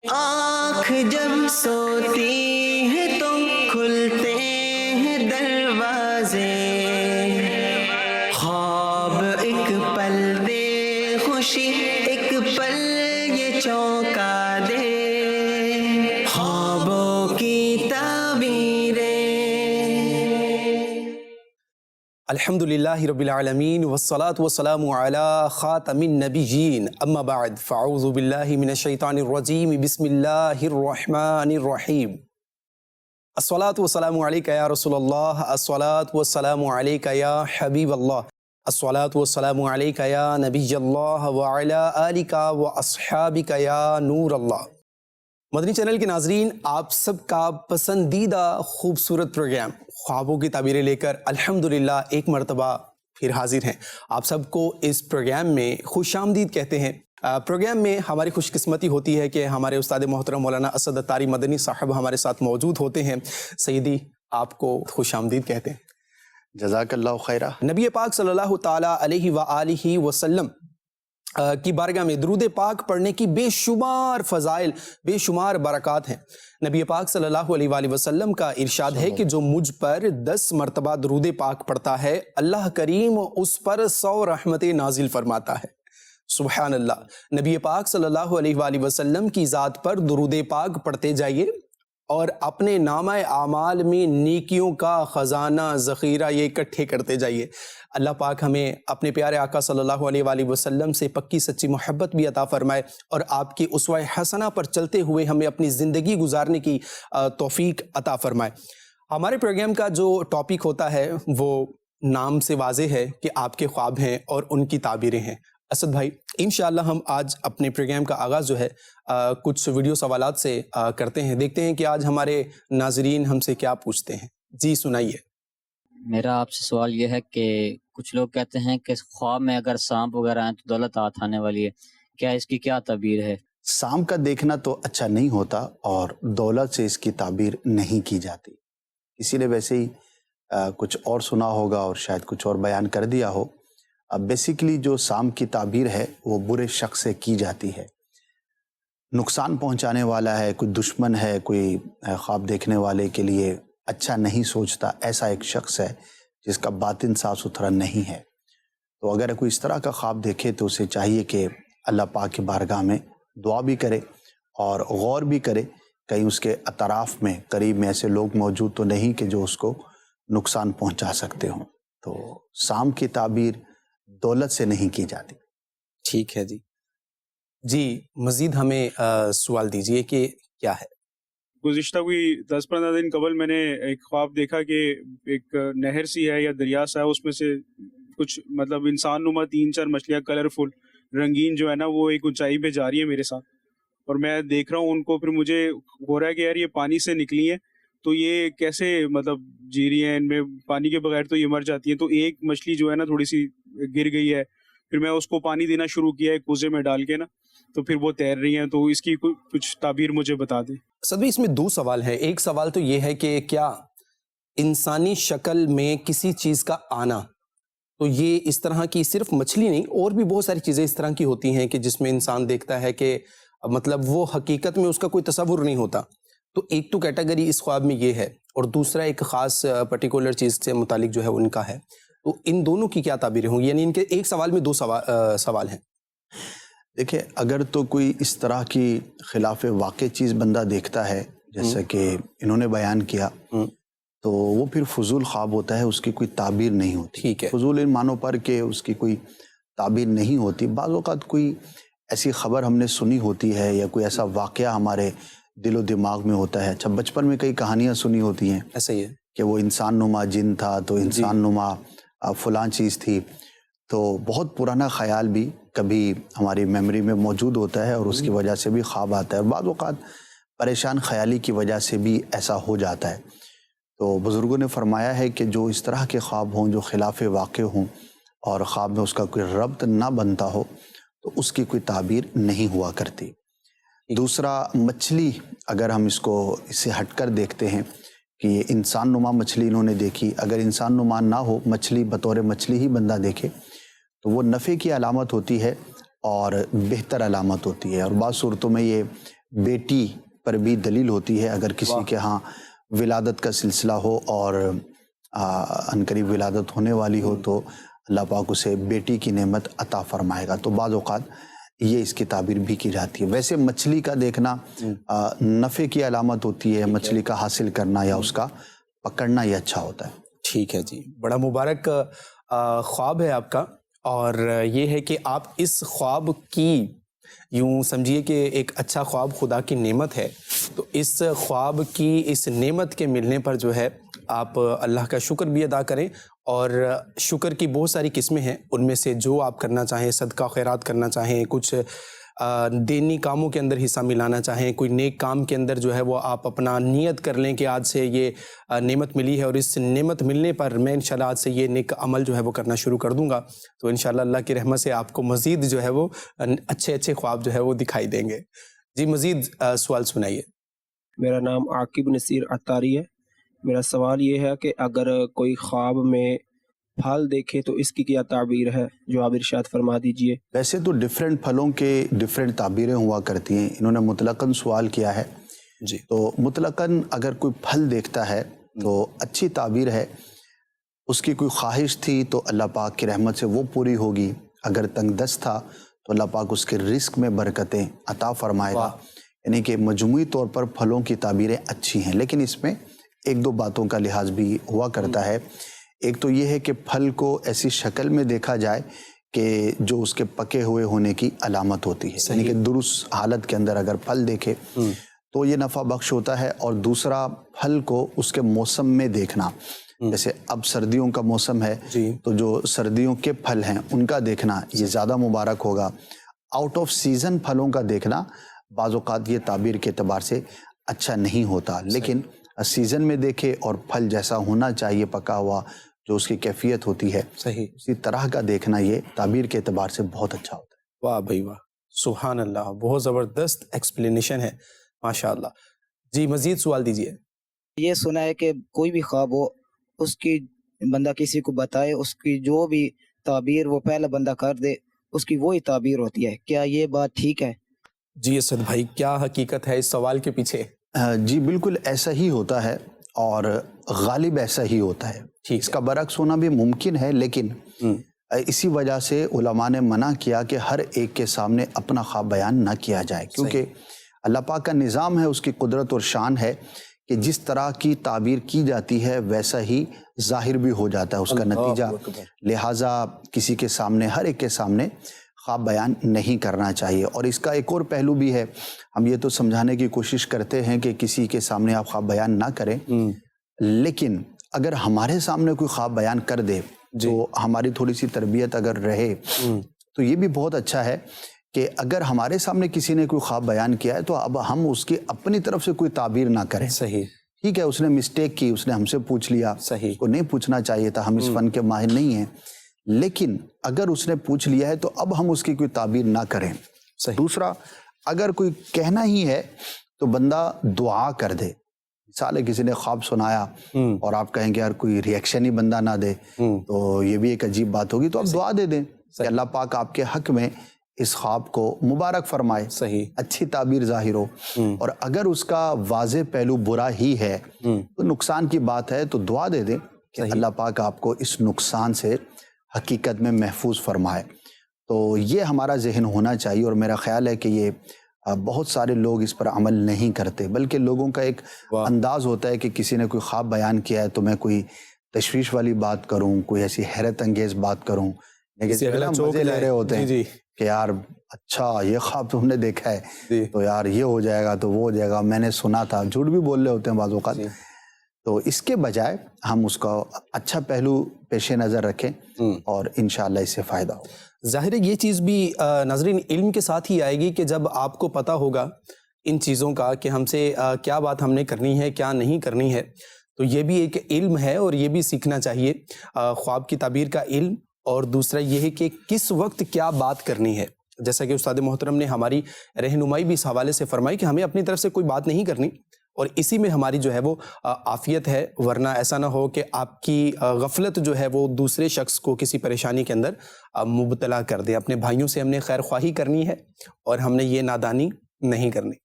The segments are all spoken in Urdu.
آنکھ جب سوتی ہے تو کھلتے ہیں دروازے، خواب ایک پل دے خوشی ایک پل یہ چونکا دے، خوابوں کی تعبیریں۔ الحمدللہ رب العالمین والصلاة والسلام علی خاتم النبیین، اما بعد فاعوذ باللہ من الشیطان الرجیم، بسم اللہ الرحمن الرحیم۔ الصلاة والسلام علیکہ یا رسول اللہ، الصلاة والسلام علیکہ یا حبیب اللہ، الصلاة والسلام علیکہ یا نبی اللہ وعلی آلکہ واصحابکہ یا نور اللہ۔ مدنی چینل کے ناظرین، آپ سب کا پسندیدہ خوبصورت پروگرام خوابوں کی تعبیریں لے کر الحمدللہ ایک مرتبہ پھر حاضر ہیں۔ آپ سب کو اس پروگرام میں خوش آمدید کہتے ہیں۔ پروگرام میں ہماری خوش قسمتی ہوتی ہے کہ ہمارے استاد محترم مولانا اسد اتاری مدنی صاحب ہمارے ساتھ موجود ہوتے ہیں۔ سیدی، آپ کو خوش آمدید کہتے ہیں۔ جزاک اللہ خیرہ۔ نبی پاک صلی اللہ تعالیٰ علیہ وآلہ وسلم کی بارگاہ میں درود پاک پڑھنے کی بے شمار فضائل، بے شمار برکات ہیں۔ نبی پاک صلی اللہ علیہ وآلہ وسلم کا ارشاد ہے کہ جو مجھ پر 10 مرتبہ درود پاک پڑھتا ہے، اللہ کریم اس پر 100 رحمتیں نازل فرماتا ہے۔ سبحان اللہ۔ نبی پاک صلی اللہ علیہ وآلہ وسلم کی ذات پر درود پاک پڑھتے جائیے اور اپنے نامہ اعمال میں نیکیوں کا خزانہ ذخیرہ یہ اکٹھے کرتے جائیے۔ اللہ پاک ہمیں اپنے پیارے آقا صلی اللہ علیہ وآلہ وسلم سے پکی سچی محبت بھی عطا فرمائے اور آپ کی اسوہ حسنہ پر چلتے ہوئے ہمیں اپنی زندگی گزارنے کی توفیق عطا فرمائے۔ ہمارے پروگرام کا جو ٹاپک ہوتا ہے وہ نام سے واضح ہے کہ آپ کے خواب ہیں اور ان کی تعبیریں ہیں۔ اسد بھائی، انشاءاللہ ہم آج اپنے پروگرام کا آغاز جو ہے کچھ ویڈیو سوالات سے کرتے ہیں۔ دیکھتے ہیں کہ آج ہمارے ناظرین ہم سے کیا پوچھتے ہیں۔ جی سنائیے۔ میرا آپ سے سوال یہ ہے کہ کچھ لوگ کہتے ہیں کہ خواب میں اگر سانپ وغیرہ آئیں تو دولت ہاتھ آنے والی ہے، کیا اس کی کیا تعبیر ہے؟ سانپ کا دیکھنا تو اچھا نہیں ہوتا اور دولت سے اس کی تعبیر نہیں کی جاتی، اسی لیے ویسے ہی کچھ اور سنا ہوگا اور شاید کچھ اور بیان کر دیا ہو۔ بیسیکلی جو سانپ کی تعبیر ہے وہ برے شخص سے کی جاتی ہے، نقصان پہنچانے والا ہے، کوئی دشمن ہے، کوئی خواب دیکھنے والے کے لیے اچھا نہیں سوچتا، ایسا ایک شخص ہے جس کا باطن صاف ستھرا نہیں ہے۔ تو اگر کوئی اس طرح کا خواب دیکھے تو اسے چاہیے کہ اللہ پاک کی بارگاہ میں دعا بھی کرے اور غور بھی کرے، کہیں اس کے اطراف میں قریب میں ایسے لوگ موجود تو نہیں کہ جو اس کو نقصان پہنچا سکتے ہوں۔ تو سانپ کی تعبیر دولت سے نہیں کی جاتی۔ ٹھیک ہے جی۔ جی مزید ہمیں سوال دیجئے کہ کیا ہے۔ گزشتہ کوئی 10-15 دن قبل میں نے ایک خواب دیکھا کہ ایک نہر سی ہے یا دریا سا ہے، اس میں سے کچھ مطلب انسان نما 3-4 مچھلیاں کلرفل رنگین جو ہے نا وہ ایک اونچائی پہ جا رہی ہیں میرے ساتھ، اور میں دیکھ رہا ہوں ان کو۔ پھر مجھے ہو رہا ہے کہ یار یہ پانی سے نکلی ہیں تو یہ کیسے مطلب جی رہی ہیں، ان میں پانی کے بغیر تو یہ مر جاتی ہیں۔ تو ایک مچھلی جو ہے نا تھوڑی سی گر گئی ہے، پھر میں اس کو پانی دینا شروع کیا ایک کوزے میں ڈال کے نا، تو پھر وہ تیر رہی ہیں۔ تو اس کی کچھ تعبیر مجھے بتا دیں۔ صدوی، اس میں 2 سوال ہیں۔ ایک سوال تو یہ ہے کہ کیا انسانی شکل میں کسی چیز کا آنا، تو یہ اس طرح کی صرف مچھلی نہیں اور بھی بہت ساری چیزیں اس طرح کی ہوتی ہیں کہ جس میں انسان دیکھتا ہے کہ مطلب وہ حقیقت میں اس کا کوئی تصور نہیں ہوتا، تو ایک تو کیٹیگری اس خواب میں یہ ہے، اور دوسرا ایک خاص پرٹیکولر چیز سے متعلق جو ہے ان کا ہے۔ تو ان دونوں کی کیا تعبیریں ہوں گی؟ یعنی ان کے ایک سوال میں 2 سوال ہیں۔ دیکھیں، اگر تو کوئی اس طرح کی خلاف واقع چیز بندہ دیکھتا ہے جیسا کہ انہوں نے بیان کیا، تو وہ پھر فضول خواب ہوتا ہے، اس کی کوئی تعبیر نہیں ہوتی۔ ٹھیک ہے۔ فضول ان معنوں پر کہ اس کی کوئی تعبیر نہیں ہوتی۔ بعض اوقات کوئی ایسی خبر ہم نے سنی ہوتی ہے یا کوئی ایسا واقعہ ہمارے دل و دماغ میں ہوتا ہے۔ اچھا، بچپن میں کئی کہانیاں سنی ہوتی ہیں ایسا ہی ہے کہ وہ انسان نما جن تھا تو انسان نما فلاں چیز تھی، تو بہت پرانا خیال بھی کبھی ہماری میموری میں موجود ہوتا ہے اور اس کی وجہ سے بھی خواب آتا ہے، اور بعض اوقات پریشان خیالی کی وجہ سے بھی ایسا ہو جاتا ہے۔ تو بزرگوں نے فرمایا ہے کہ جو اس طرح کے خواب ہوں جو خلاف واقع ہوں اور خواب میں اس کا کوئی ربط نہ بنتا ہو تو اس کی کوئی تعبیر نہیں ہوا کرتی۔ دوسرا، مچھلی، اگر ہم اس سے ہٹ کر دیکھتے ہیں کہ یہ انسان نما مچھلی انہوں نے دیکھی، اگر انسان نما نہ ہو، مچھلی بطور مچھلی ہی بندہ دیکھے تو وہ نفع کی علامت ہوتی ہے اور بہتر علامت ہوتی ہے، اور بعض صورتوں میں یہ بیٹی پر بھی دلیل ہوتی ہے. اگر کسی کے ہاں ولادت کا سلسلہ ہو اور عنقریب ولادت ہونے والی ہو تو اللہ پاک اسے بیٹی کی نعمت عطا فرمائے گا. تو بعض اوقات یہ اس کی تعبیر بھی کی جاتی ہے. ویسے مچھلی کا دیکھنا نفع کی علامت ہوتی ہے. مچھلی کا حاصل کرنا یا اس کا پکڑنا یہ اچھا ہوتا ہے. ٹھیک ہے جی، بڑا مبارک خواب ہے آپ کا، اور یہ ہے کہ آپ اس خواب کی یوں سمجھیے کہ ایک اچھا خواب خدا کی نعمت ہے، تو اس خواب کی اس نعمت کے ملنے پر جو ہے آپ اللہ کا شکر بھی ادا کریں. اور شکر کی بہت ساری قسمیں ہیں، ان میں سے جو آپ کرنا چاہیں، صدقہ خیرات کرنا چاہیں، کچھ دینی کاموں کے اندر حصہ ملانا چاہیں، کوئی نیک کام کے اندر جو ہے وہ آپ اپنا نیت کر لیں کہ آج سے یہ نعمت ملی ہے اور اس نعمت ملنے پر میں انشاءاللہ آج سے یہ نیک عمل جو ہے وہ کرنا شروع کر دوں گا، تو انشاءاللہ اللہ کی رحمت سے آپ کو مزید جو ہے وہ اچھے خواب جو ہے وہ دکھائی دیں گے. جی مزید سوال سنائیے. میرا نام عاقب نصیر عطاری ہے. میرا سوال یہ ہے کہ اگر کوئی خواب میں پھل دیکھے تو اس کی کیا تعبیر ہے، جو آپ ارشاد فرما دیجئے. ویسے تو ڈیفرنٹ پھلوں کے ڈیفرنٹ تعبیریں ہوا کرتی ہیں. انہوں نے مطلقاً سوال کیا ہے جی، تو مطلقاً اگر کوئی پھل دیکھتا ہے تو اچھی تعبیر ہے. اس کی کوئی خواہش تھی تو اللہ پاک کی رحمت سے وہ پوری ہوگی. اگر تنگ دست تھا تو اللہ پاک اس کے رزق میں برکتیں عطا فرمائے گا. یعنی کہ مجموعی طور پر پھلوں کی تعبیریں اچھی ہیں، لیکن اس میں ایک دو باتوں کا لحاظ بھی ہوا کرتا ہے. ایک تو یہ ہے کہ پھل کو ایسی شکل میں دیکھا جائے کہ جو اس کے پکے ہوئے ہونے کی علامت ہوتی ہے. یعنی کہ درست حالت کے اندر اگر پھل دیکھے تو یہ نفع بخش ہوتا ہے. اور دوسرا پھل کو اس کے موسم میں دیکھنا، جیسے اب سردیوں کا موسم ہے تو جو سردیوں کے پھل ہیں ان کا دیکھنا یہ زیادہ مبارک ہوگا. آؤٹ آف سیزن پھلوں کا دیکھنا بعض اوقات یہ تعبیر کے اعتبار سے اچھا نہیں ہوتا، لیکن سیزن میں دیکھے اور پھل جیسا ہونا چاہیے پکا ہوا جو اس کی کیفیت ہوتی ہے صحیح اسی طرح کا دیکھنا یہ تعبیر کے اعتبار سے بہت اچھا ہوتا ہے. واہ بھائی واہ، سبحان اللہ، بہت زبردست ایکسپلینیشن ہے ماشاءاللہ. جی مزید سوال دیجیے. یہ سنا ہے کہ کوئی بھی خواب ہو اس کی بندہ کسی کو بتائے، اس کی جو بھی تعبیر وہ پہلا بندہ کر دے اس کی وہی تعبیر ہوتی ہے. کیا یہ بات ٹھیک ہے؟ جی اسد بھائی، کیا حقیقت ہے اس سوال کے پیچھے؟ جی بالکل ایسا ہی ہوتا ہے اور غالب ایسا ہی ہوتا ہے. اس کا برعکس ہونا بھی ممکن ہے، لیکن اسی وجہ سے علماء نے منع کیا کہ ہر ایک کے سامنے اپنا خواب بیان نہ کیا جائے، کیونکہ اللہ پاک کا نظام ہے، اس کی قدرت اور شان ہے کہ جس طرح کی تعبیر کی جاتی ہے ویسا ہی ظاہر بھی ہو جاتا ہے اس کا نتیجہ. لہٰذا کسی کے سامنے، ہر ایک کے سامنے خواب بیان نہیں کرنا چاہیے. اور اس کا ایک اور پہلو بھی ہے، ہم یہ تو سمجھانے کی کوشش کرتے ہیں کہ کسی کے سامنے آپ خواب بیان نہ کریں، لیکن اگر ہمارے سامنے کوئی خواب بیان کر دے تو ہماری تھوڑی سی تربیت اگر رہے تو یہ بھی بہت اچھا ہے کہ اگر ہمارے سامنے کسی نے کوئی خواب بیان کیا ہے تو اب ہم اس کی اپنی طرف سے کوئی تعبیر نہ کریں. صحیح، ٹھیک ہے، اس نے مسٹیک کی، اس نے ہم سے پوچھ لیا، صحیح، اس کو نہیں پوچھنا چاہیے تھا، ہم اس فن کے ماہر نہیں ہیں، لیکن اگر اس نے پوچھ لیا ہے تو اب ہم اس کی کوئی تعبیر نہ کریں. دوسرا، اگر کوئی کہنا ہی ہے تو بندہ دعا کر دے. مثال ہے کسی نے خواب سنایا اور آپ کہیں گے یار کوئی ریئیکشن ہی بندہ نہ دے تو یہ بھی ایک عجیب بات ہوگی، تو آپ دعا دے دیں کہ اللہ پاک آپ کے حق میں اس خواب کو مبارک فرمائے، صحیح، اچھی تعبیر ظاہر ہو. اور اگر اس کا واضح پہلو برا ہی ہے تو نقصان کی بات ہے تو دعا دے دیں کہ اللہ پاک آپ کو اس نقصان سے حقیقت میں محفوظ فرمائے. تو یہ ہمارا ذہن ہونا چاہیے. اور میرا خیال ہے کہ یہ بہت سارے لوگ اس پر عمل نہیں کرتے، بلکہ لوگوں کا ایک انداز ہوتا ہے کہ کسی نے کوئی خواب بیان کیا ہے تو میں کوئی تشویش والی بات کروں، کوئی ایسی حیرت انگیز بات کروں، مزے لے رہے ہوتے ہیں کہ یار اچھا یہ خواب تم نے دیکھا ہے تو یار یہ ہو جائے گا تو وہ ہو جائے گا، میں نے سنا تھا. جھوٹ بھی بول رہے ہوتے ہیں بعض اوقات. تو اس کے بجائے ہم اس کا اچھا پہلو پیش نظر رکھیں اور انشاءاللہ اس سے فائدہ ہو. ظاہر ہے یہ چیز بھی ناظرین علم کے ساتھ ہی آئے گی کہ جب آپ کو پتہ ہوگا ان چیزوں کا کہ ہم سے کیا بات ہم نے کرنی ہے کیا نہیں کرنی ہے، تو یہ بھی ایک علم ہے اور یہ بھی سیکھنا چاہیے، خواب کی تعبیر کا علم. اور دوسرا یہ ہے کہ کس وقت کیا بات کرنی ہے، جیسا کہ استاد محترم نے ہماری رہنمائی بھی اس حوالے سے فرمائی کہ ہمیں اپنی طرف سے کوئی بات نہیں کرنی اور اسی میں ہماری جو ہے وہ عافیت ہے، ورنہ ایسا نہ ہو کہ آپ کی غفلت جو ہے وہ دوسرے شخص کو کسی پریشانی کے اندر مبتلا کر دے. اپنے بھائیوں سے ہم نے خیر خواہی کرنی ہے اور ہم نے یہ نادانی نہیں کرنی.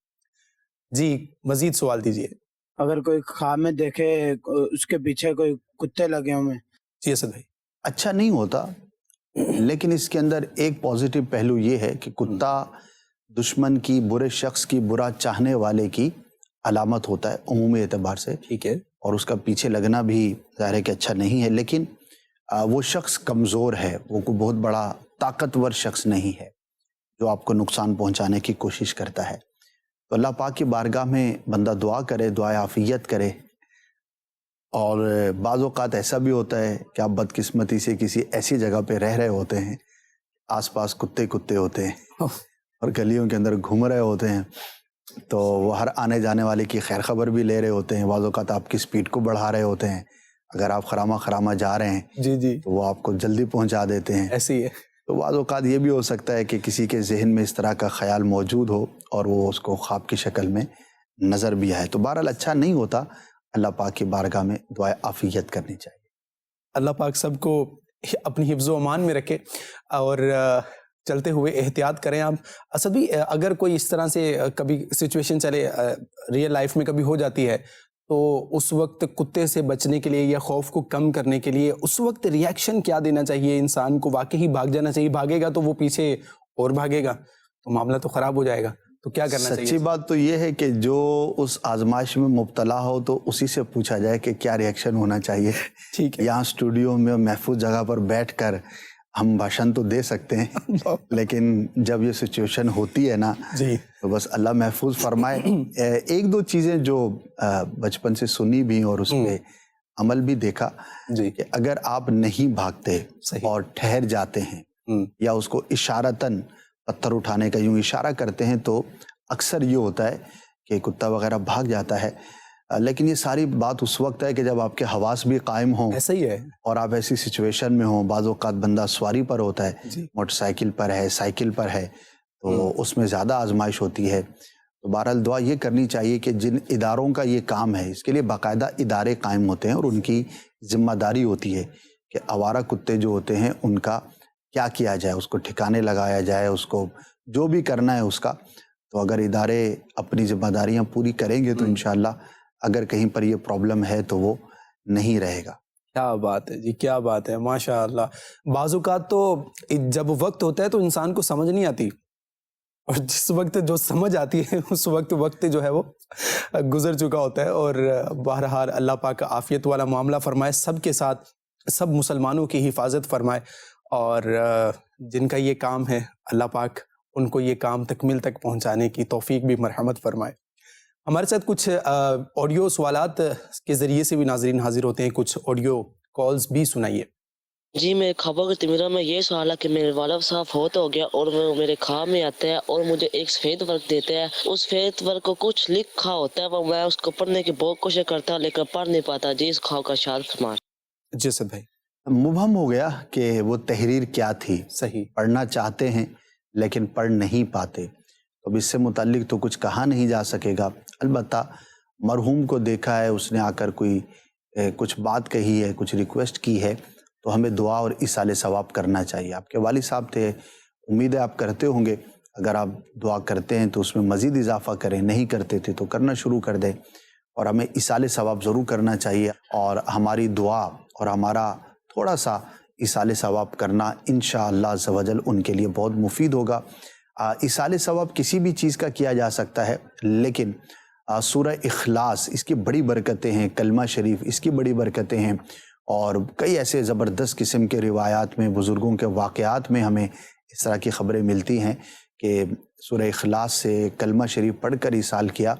جی مزید سوال دیجیے. اگر کوئی خواب میں دیکھے اس کے پیچھے کوئی کتے لگے ہوئے. جی اسد بھائی. اچھا نہیں ہوتا، لیکن اس کے اندر ایک پازیٹیو پہلو یہ ہے کہ کتا دشمن کی، برے شخص کی، برا چاہنے والے کی علامت ہوتا ہے عمومی اعتبار سے. ٹھیک ہے. اور اس کا پیچھے لگنا بھی ظاہر ہے کہ اچھا نہیں ہے، لیکن وہ شخص کمزور ہے، وہ کوئی بہت بڑا طاقتور شخص نہیں ہے جو آپ کو نقصان پہنچانے کی کوشش کرتا ہے. تو اللہ پاک کی بارگاہ میں بندہ دعا کرے، دعائے عافیت کرے. اور بعض اوقات ایسا بھی ہوتا ہے کہ آپ بدقسمتی سے کسی ایسی جگہ پہ رہ رہے ہوتے ہیں، آس پاس کتے ہوتے ہیں اور گلیوں کے اندر گھوم رہے ہوتے ہیں، تو وہ ہر آنے جانے والے کی خیر خبر بھی لے رہے ہوتے ہیں. بعض اوقات آپ کی سپیڈ کو بڑھا رہے ہوتے ہیں، اگر آپ خرامہ جا رہے ہیں جی تو وہ آپ کو جلدی پہنچا دیتے ہیں. ایسے ہی ہے. تو بعض اوقات یہ بھی ہو سکتا ہے کہ کسی کے ذہن میں اس طرح کا خیال موجود ہو اور وہ اس کو خواب کی شکل میں نظر بھی آئے. تو بہرحال اچھا نہیں ہوتا. اللہ پاک کی بارگاہ میں دعائے عافیت کرنی چاہیے. اللہ پاک سب کو اپنی حفظ و امان میں رکھے اور چلتے ہوئے احتیاط کریں آپ. اسد بھی اگر کوئی اس طرح سے کبھی سچویشن چلے ریئل لائف میں کبھی ہو جاتی ہے تو اس وقت کتے سے بچنے کے لیے یا خوف کو کم کرنے کے لیے اس وقت ریئیکشن کیا دینا چاہیے انسان کو؟ واقعی بھاگ جانا چاہیے؟ بھاگے گا تو وہ پیچھے اور بھاگے گا تو معاملہ تو خراب ہو جائے گا. تو کیا کرنا چاہیے؟ سچی بات تو یہ ہے کہ جو اس آزمائش میں مبتلا ہو تو اسی سے پوچھا جائے کہ کیا ریئیکشن ہونا چاہیے. ٹھیک ہے. یہاں اسٹوڈیو میں محفوظ جگہ پر بیٹھ کر ہم بھاشن تو دے سکتے ہیں، لیکن جب یہ سچویشن ہوتی ہے نا جی تو بس اللہ محفوظ فرمائے. ایک دو چیزیں جو بچپن سے سنی بھی اور اس پہ عمل بھی دیکھا جی کہ اگر آپ نہیں بھاگتے اور ٹھہر جاتے ہیں یا اس کو اشارتاً پتھر اٹھانے کا یوں اشارہ کرتے ہیں تو اکثر یہ ہوتا ہے کہ کتا وغیرہ بھاگ جاتا ہے. لیکن یہ ساری بات اس وقت ہے کہ جب آپ کے حواس بھی قائم ہوں. ایسا ہی ہے. اور آپ ایسی سچویشن میں ہوں. بعض اوقات بندہ سواری پر ہوتا ہے، موٹر سائیکل پر ہے، سائیکل پر ہے، تو اس میں زیادہ آزمائش ہوتی ہے. تو بہرحال دعا یہ کرنی چاہیے کہ جن اداروں کا یہ کام ہے اس کے لیے باقاعدہ ادارے قائم ہوتے ہیں اور ان کی ذمہ داری ہوتی ہے کہ آوارہ کتے جو ہوتے ہیں ان کا کیا کیا جائے، اس کو ٹھکانے لگایا جائے، اس کو جو بھی کرنا ہے اس کا. تو اگر ادارے اپنی ذمہ داریاں پوری کریں گے تو انشاءاللہ اگر کہیں پر یہ پرابلم ہے تو وہ نہیں رہے گا. کیا بات ہے جی، کیا بات ہے، ماشاء اللہ. بعض اوقات تو جب وقت ہوتا ہے تو انسان کو سمجھ نہیں آتی اور جس وقت جو سمجھ آتی ہے اس وقت جو ہے وہ گزر چکا ہوتا ہے. اور بہرحال اللہ پاک عافیت والا معاملہ فرمائے سب کے ساتھ، سب مسلمانوں کی حفاظت فرمائے اور جن کا یہ کام ہے اللہ پاک ان کو یہ کام تکمیل تک پہنچانے کی توفیق بھی مرحمت فرمائے. ہمارے ساتھ کچھ آڈیو سوالات کے ذریعے سے بھی ناظرین حاضر ہوتے ہیں، کچھ آڈیو کالز بھی سنائیے. جی میں خوابوں کی میرا میں یہ سوال ہے کہ میرے والد صاحب فوت ہو گیا اور وہ میرے خواب میں آتے ہیں اور مجھے ایک سفید ورق دیتے ہیں. اس سفید ورق کو کچھ لکھا ہوتا ہے، وہ میں اس کو پڑھنے کی بہت کوشش کرتا ہوں لیکن پڑھ نہیں پاتا. جی اس خواب کا اشارہ فرمائیں. جی سر بھائی. مبہم ہو گیا کہ وہ تحریر کیا تھی. صحیح. پڑھنا چاہتے ہیں لیکن پڑھ نہیں پاتے. اب اس سے متعلق تو کچھ کہا نہیں جا سکے گا. البتہ مرحوم کو دیکھا ہے، اس نے آ کر کوئی کچھ بات کہی ہے، کچھ ریکویسٹ کی ہے، تو ہمیں دعا اور ایصال ثواب کرنا چاہیے. آپ کے والد صاحب تھے، امید ہے آپ کرتے ہوں گے. اگر آپ دعا کرتے ہیں تو اس میں مزید اضافہ کریں، نہیں کرتے تھے تو کرنا شروع کر دیں. اور ہمیں ایصال ثواب ضرور کرنا چاہیے اور ہماری دعا اور ہمارا تھوڑا سا ایصال ثواب کرنا انشاءاللہ عز و جل ان کے لیے بہت مفید ہوگا. ایصال ثواب کسی بھی چیز کا کیا جا سکتا ہے، لیکن سورہ اخلاص اس کی بڑی برکتیں ہیں، کلمہ شریف اس کی بڑی برکتیں ہیں، اور کئی ایسے زبردست قسم کے روایات میں، بزرگوں کے واقعات میں ہمیں اس طرح کی خبریں ملتی ہیں کہ سورہ اخلاص سے کلمہ شریف پڑھ کر ایصال کیا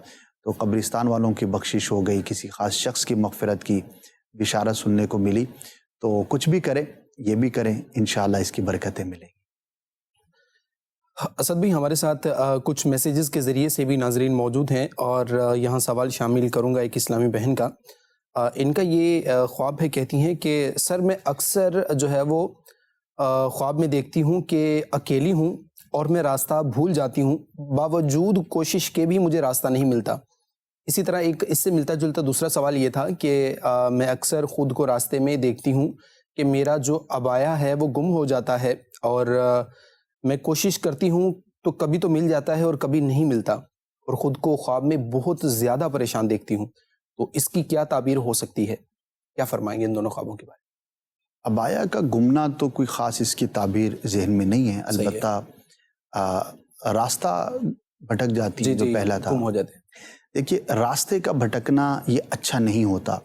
تو قبرستان والوں کی بخشش ہو گئی، کسی خاص شخص کی مغفرت کی بشارت سننے کو ملی. تو کچھ بھی کریں، یہ بھی کریں، انشاءاللہ اس کی برکتیں ملیں گی. اسد بھی ہمارے ساتھ کچھ میسیجز کے ذریعے سے بھی ناظرین موجود ہیں اور یہاں سوال شامل کروں گا ایک اسلامی بہن کا. ان کا یہ خواب ہے، کہتی ہیں کہ سر میں اکثر جو ہے وہ خواب میں دیکھتی ہوں کہ اکیلی ہوں اور میں راستہ بھول جاتی ہوں، باوجود کوشش کے بھی مجھے راستہ نہیں ملتا. اسی طرح ایک اس سے ملتا جلتا دوسرا سوال یہ تھا کہ میں اکثر خود کو راستے میں دیکھتی ہوں کہ میرا جو عبایا ہے وہ گم ہو جاتا ہے اور میں کوشش کرتی ہوں تو کبھی تو مل جاتا ہے اور کبھی نہیں ملتا، اور خود کو خواب میں بہت زیادہ پریشان دیکھتی ہوں، تو اس کی کیا تعبیر ہو سکتی ہے؟ کیا فرمائیں گے ان دونوں خوابوں کے بارے میں؟ ابایا کا گمنا تو کوئی خاص اس کی تعبیر ذہن میں نہیں ہے، صحیح ہے۔ البتہ راستہ بھٹک جاتی ہے جو پہلا تھا۔ گم ہو جاتے ہیں۔ دیکھیے، راستے کا بھٹکنا یہ اچھا نہیں ہوتا۔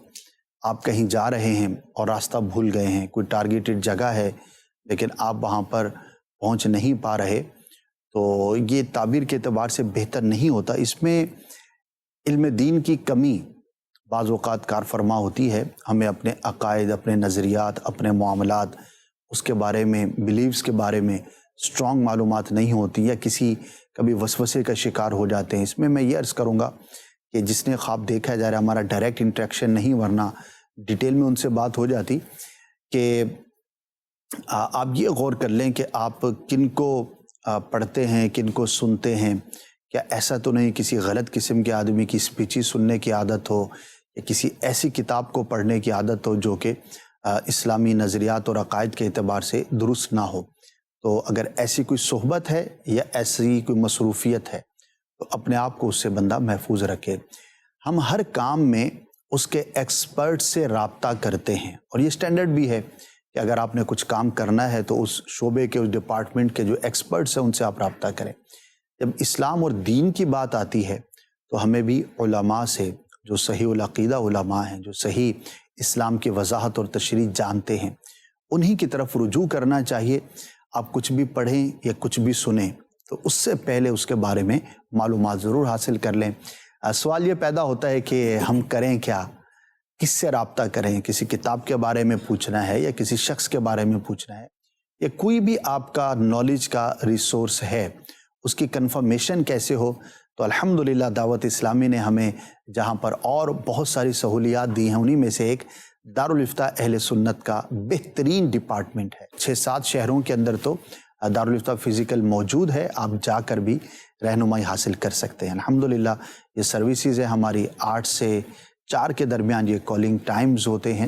آپ کہیں جا رہے ہیں اور راستہ بھول گئے ہیں، کوئی ٹارگیٹڈ جگہ ہے لیکن آپ وہاں پر پہنچ نہیں پا رہے، تو یہ تعبیر کے اعتبار سے بہتر نہیں ہوتا۔ اس میں علم دین کی کمی بعض اوقات کار فرما ہوتی ہے۔ ہمیں اپنے عقائد، اپنے نظریات، اپنے معاملات، اس کے بارے میں، بلیفز کے بارے میں اسٹرانگ معلومات نہیں ہوتی، یا کسی کبھی وسوسے کا شکار ہو جاتے ہیں۔ اس میں یہ عرض کروں گا کہ جس نے خواب دیکھا ہے، ظاہر ہے ہمارا ڈائریکٹ انٹریکشن نہیں، ورنہ ڈیٹیل میں ان سے بات ہو جاتی، کہ آپ یہ غور کر لیں کہ آپ کن کو پڑھتے ہیں، کن کو سنتے ہیں۔ کیا ایسا تو نہیں کسی غلط قسم کے آدمی کی اسپیچی سننے کی عادت ہو، یا کسی ایسی کتاب کو پڑھنے کی عادت ہو جو کہ اسلامی نظریات اور عقائد کے اعتبار سے درست نہ ہو؟ تو اگر ایسی کوئی صحبت ہے یا ایسی کوئی مصروفیت ہے تو اپنے آپ کو اس سے بندہ محفوظ رکھے۔ ہم ہر کام میں اس کے ایکسپرٹ سے رابطہ کرتے ہیں، اور یہ سٹینڈرڈ بھی ہے کہ اگر آپ نے کچھ کام کرنا ہے تو اس شعبے کے، اس ڈپارٹمنٹ کے جو ایکسپرٹس ہیں ان سے آپ رابطہ کریں۔ جب اسلام اور دین کی بات آتی ہے تو ہمیں بھی علماء سے، جو صحیح العقیدہ علماء ہیں، جو صحیح اسلام کی وضاحت اور تشریح جانتے ہیں، انہی کی طرف رجوع کرنا چاہیے۔ آپ کچھ بھی پڑھیں یا کچھ بھی سنیں تو اس سے پہلے اس کے بارے میں معلومات ضرور حاصل کر لیں۔ سوال یہ پیدا ہوتا ہے کہ ہم کریں کیا، کس سے رابطہ کریں؟ کسی کتاب کے بارے میں پوچھنا ہے یا کسی شخص کے بارے میں پوچھنا ہے، یا کوئی بھی آپ کا نالج کا ریسورس ہے، اس کی کنفرمیشن کیسے ہو؟ تو الحمدللہ دعوت اسلامی نے ہمیں جہاں پر اور بہت ساری سہولیات دی ہیں، انہی میں سے ایک دارالافتاء اہل سنت کا بہترین ڈپارٹمنٹ ہے۔ 6-7 شہروں کے اندر تو دارالافتاء فزیکل موجود ہے، آپ جا کر بھی رہنمائی حاصل کر سکتے ہیں۔ الحمدللہ یہ سروسز ہے ہماری 8 سے 4 کے درمیان، یہ کالنگ ٹائمز ہوتے ہیں،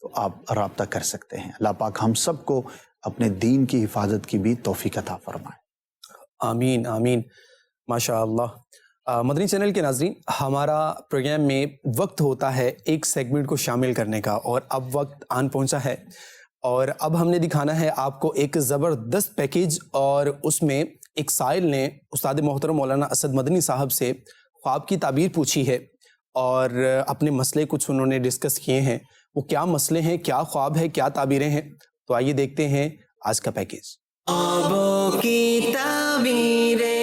تو آپ رابطہ کر سکتے ہیں۔ اللہ پاک ہم سب کو اپنے دین کی حفاظت کی بھی توفیق عطا فرمائے۔ آمین آمین، ماشاء اللہ۔ مدنی چینل کے ناظرین، ہمارا پروگرام میں وقت ہوتا ہے ایک سیگمنٹ کو شامل کرنے کا، اور اب وقت آن پہنچا ہے، اور اب ہم نے دکھانا ہے آپ کو ایک زبردست پیکیج، اور اس میں ایک سائل نے استاد محترم مولانا اسد مدنی صاحب سے خواب کی تعبیر پوچھی ہے، اور اپنے مسئلے کچھ انہوں نے ڈسکس کیے ہیں۔ وہ کیا مسئلے ہیں، کیا خواب ہے، کیا تعبیریں ہیں، تو آئیے دیکھتے ہیں آج کا پیکیج۔ خوابوں کی تعبیریں۔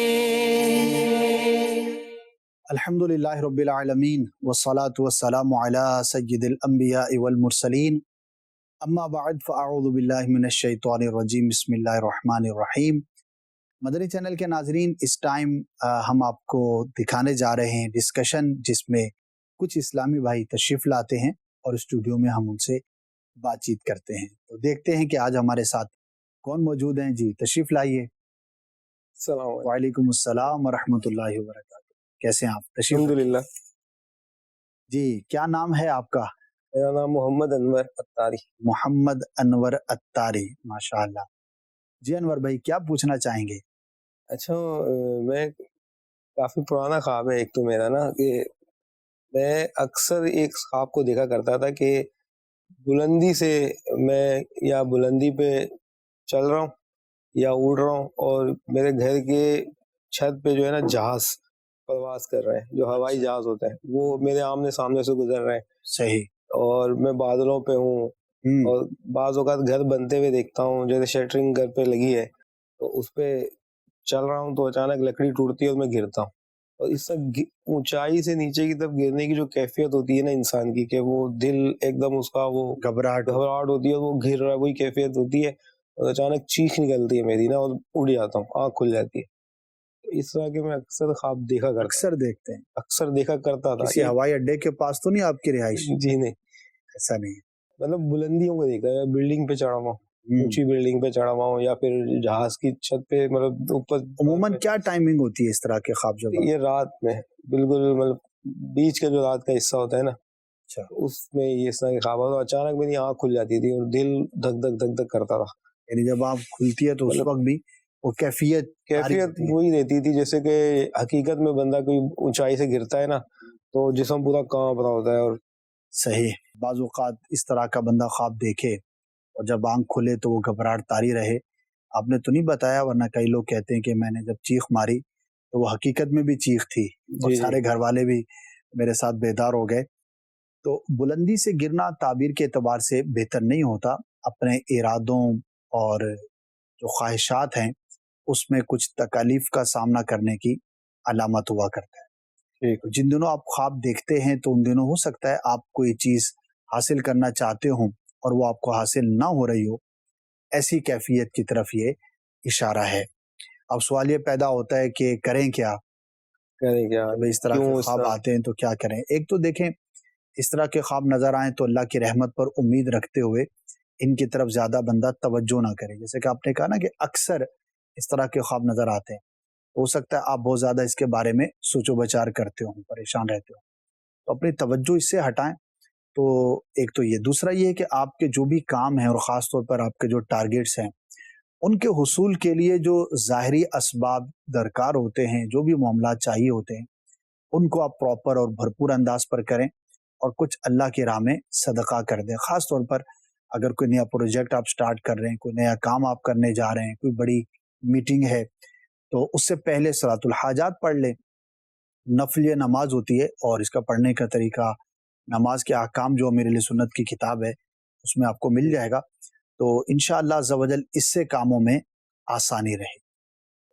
الحمدللہ رب العالمین والصلاة والسلام علی سید الانبیاء والمرسلین، اما بعد فاعوذ باللہ من الشیطان الرجیم، بسم اللہ الرحمن الرحیم۔ مدنی چینل کے ناظرین، اس ٹائم ہم آپ کو دکھانے جا رہے ہیں ڈسکشن، جس میں کچھ اسلامی بھائی تشریف لاتے ہیں اور اسٹوڈیو میں ہم ان سے بات چیت کرتے ہیں۔ تو دیکھتے ہیں کہ آج ہمارے ساتھ کون موجود ہیں۔ جی تشریف لائیے۔ السلام علیکم۔ وعلیکم السلام ورحمۃ اللہ وبرکاتہ۔ کیسے ہیں آپ؟ تشریف لائیے۔ الحمدللہ۔ جی کیا نام ہے آپ کا؟ میرا نام محمد انور اتاری۔ محمد انور اتاری، ماشاء اللہ۔ جی انور بھائی، کیا پوچھنا چاہیں گے؟ اچھا، میں کافی پرانا خواب ہے ایک تو میرا نا، کہ میں اکثر ایک خواب کو دیکھا کرتا تھا کہ بلندی سے میں یا بلندی پہ چل رہا ہوں یا اڑ رہا ہوں، اور میرے گھر کے چھت پہ جو ہے نا جہاز پرواز کر رہے ہیں، جو ہوائی جہاز ہوتے ہیں، وہ میرے آمنے سامنے سے گزر رہے ہیں، صحیح۔ اور میں بادلوں پہ ہوں، اور بعض اوقات گھر بنتے ہوئے دیکھتا ہوں، جیسے شٹرنگ گھر پہ لگی ہے تو اس پہ چل رہا ہوں تو اچانک لکڑی ٹوٹتی ہے اور میں گرتا ہوں، اور اس طرح اونچائی سے نیچے کی طرف گرنے کی جو کیفیت ہوتی ہے نا انسان کی، کہ وہ دل ایک دم اس کا وہ گھبراہٹ ہوتی ہے، وہ گر رہا ہے، وہی کیفیت ہوتی ہے، اور اچانک چیخ نکلتی ہے میری نا، اور اڑ جاتا ہوں، آنکھ کھل جاتی ہے۔ اس طرح کے میں اکثر خواب دیکھا کرتا اکثر دیکھتے ہیں؟ اکثر دیکھا کرتا تھا۔ کسی ہوائی اڈے کے پاس تو نہیں آپ کی رہائش؟ جی نہیں، ایسا نہیں ہے، مطلب بلندیوں کو دیکھا ہے، بلڈنگ پہ چڑھا ہوا ہوں، اونچی بلڈنگ پہ چڑھا ہوا ہوں، یا پھر جہاز کی چھت پہ، مطلب اوپر۔ عموماً کیا ٹائمنگ ہوتی ہے اس طرح کے خواب جب؟ یہ رات میں، بالکل مطلب بیچ کا جو رات کا حصہ ہوتا ہے نا، اچھا، اس میں یہ اس طرح کے خواب ہوتا، اچانک میری آنکھ کھل جاتی تھی اور دل دھک دھک دھک دھک کرتا تھا۔ یعنی جب آپ کھلتی ہے تو اس وقت بھی وہ کیفیت وہی رہتی تھی جیسے کہ حقیقت میں بندہ کوئی اونچائی سے گرتا ہے نا تو جسم پورا کانپ رہا ہوتا ہے. اور صحیح. بعض اوقات اس طرح کا بندہ خواب دیکھے اور جب آنکھ کھلے تو وہ گھبراہٹ طاری رہے. آپ نے تو نہیں بتایا، ورنہ کئی لوگ کہتے ہیں کہ میں نے جب چیخ ماری تو وہ حقیقت میں بھی چیخ تھی اور سارے گھر والے بھی میرے ساتھ بیدار ہو گئے. تو بلندی سے گرنا تعبیر کے اعتبار سے بہتر نہیں ہوتا. اپنے ارادوں اور جو خواہشات ہیں اس میں کچھ تکالیف کا سامنا کرنے کی علامت ہوا کرتا ہے. جن دنوں آپ خواب دیکھتے ہیں تو ان دنوں ہو سکتا ہے آپ کوئی چیز حاصل کرنا چاہتے ہوں اور وہ آپ کو حاصل نہ ہو رہی ہو. ایسی کیفیت کی طرف یہ اشارہ ہے. اب سوال یہ پیدا ہوتا ہے کہ کریں کیا اس طرح کے خواب آتے ہیں تو کیا کریں. ایک تو دیکھیں، اس طرح کے خواب نظر آئیں تو اللہ کی رحمت پر امید رکھتے ہوئے ان کی طرف زیادہ بندہ توجہ نہ کرے. جیسے کہ آپ نے کہا نا کہ اکثر اس طرح کے خواب نظر آتے ہیں، ہو سکتا ہے آپ بہت زیادہ اس کے بارے میں سوچ و بچار کرتے ہو، پریشان رہتے ہو، تو اپنی توجہ اس سے ہٹائیں. تو ایک تو یہ، دوسرا یہ ہے کہ آپ کے جو بھی کام ہیں اور خاص طور پر آپ کے جو ٹارگیٹس ہیں ان کے حصول کے لیے جو ظاہری اسباب درکار ہوتے ہیں، جو بھی معاملات چاہیے ہوتے ہیں، ان کو آپ پراپر اور بھرپور انداز پر کریں اور کچھ اللہ کی راہ میں صدقہ کر دیں. خاص طور پر اگر کوئی نیا پروجیکٹ آپ سٹارٹ کر رہے ہیں، کوئی نیا کام آپ کرنے جا رہے ہیں، کوئی بڑی میٹنگ ہے، تو اس سے پہلے صلاۃ الحاجات پڑھ لیں. نفل نماز ہوتی ہے اور اس کا پڑھنے کا طریقہ، نماز کے احکام جو میرے لیے سنت کی کتاب ہے اس میں آپ کو مل جائے گا. تو انشاءاللہ عز و جل اس سے کاموں میں آسانی رہے.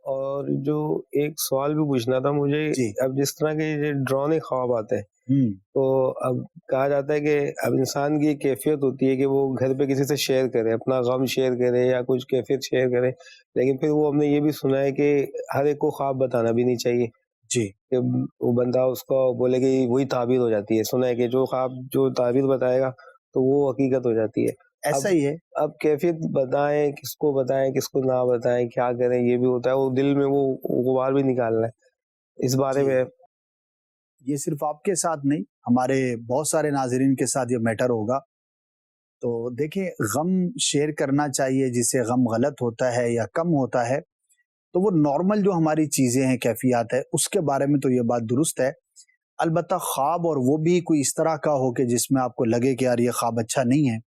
اور جو ایک سوال بھی پوچھنا تھا مجھے، اب جس طرح کے یہ ڈراؤنے خواب آتے ہیں تو اب کہا جاتا ہے کہ اب انسان کی کیفیت ہوتی ہے کہ وہ گھر پہ کسی سے شیئر کرے، اپنا غم شیئر کرے یا کچھ کیفیت شیئر کرے، لیکن پھر وہ ہم نے یہ بھی سنا ہے کہ ہر ایک کو خواب بتانا بھی نہیں چاہیے. کہ وہ بندہ اس کو بولے کہ وہی تعبیر ہو جاتی ہے. سنا ہے کہ جو خواب جو تعبیر بتائے گا تو وہ حقیقت ہو جاتی ہے. ایسا ہی ہے. اب کیفیت بتائیں، کس کو بتائیں کس کو نہ بتائیں، کیا کریں، یہ بھی ہوتا ہے. وہ دل میں وہ غبار بھی نکالنا ہے اس بارے میں. یہ صرف آپ کے ساتھ نہیں، ہمارے بہت سارے ناظرین کے ساتھ یہ میٹر ہوگا. تو دیکھیں، غم شیئر کرنا چاہیے، جس سے غم غلط ہوتا ہے یا کم ہوتا ہے تو وہ نارمل جو ہماری چیزیں ہیں، کیفیات ہے، اس کے بارے میں تو یہ بات درست ہے. البتہ خواب، اور وہ بھی کوئی اس طرح کا ہو کہ جس میں آپ کو لگے کہ یار یہ خواب اچھا نہیں ہے،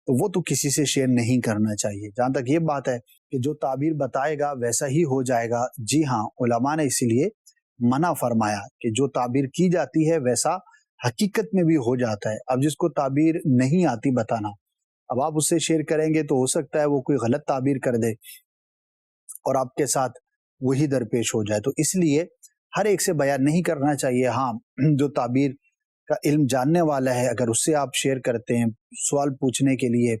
تو وہ تو کسی سے شیئر نہیں کرنا چاہیے. جہاں تک یہ بات ہے کہ جو تعبیر بتائے گا ویسا ہی ہو جائے گا. جی ہاں، علماء نے اسی لیے منع فرمایا کہ جو تعبیر کی جاتی ہے ویسا حقیقت میں بھی ہو جاتا ہے. اب جس کو تعبیر نہیں آتی بتانا، اب آپ اس سے شیئر کریں گے تو ہو سکتا ہے وہ کوئی غلط تعبیر کر دے اور آپ کے ساتھ وہی درپیش ہو جائے. تو اس لیے ہر ایک سے بیان نہیں کرنا چاہیے. ہاں، جو تعبیر کا علم جاننے والا ہے، اگر اس سے آپ شیئر کرتے ہیں سوال پوچھنے کے لیے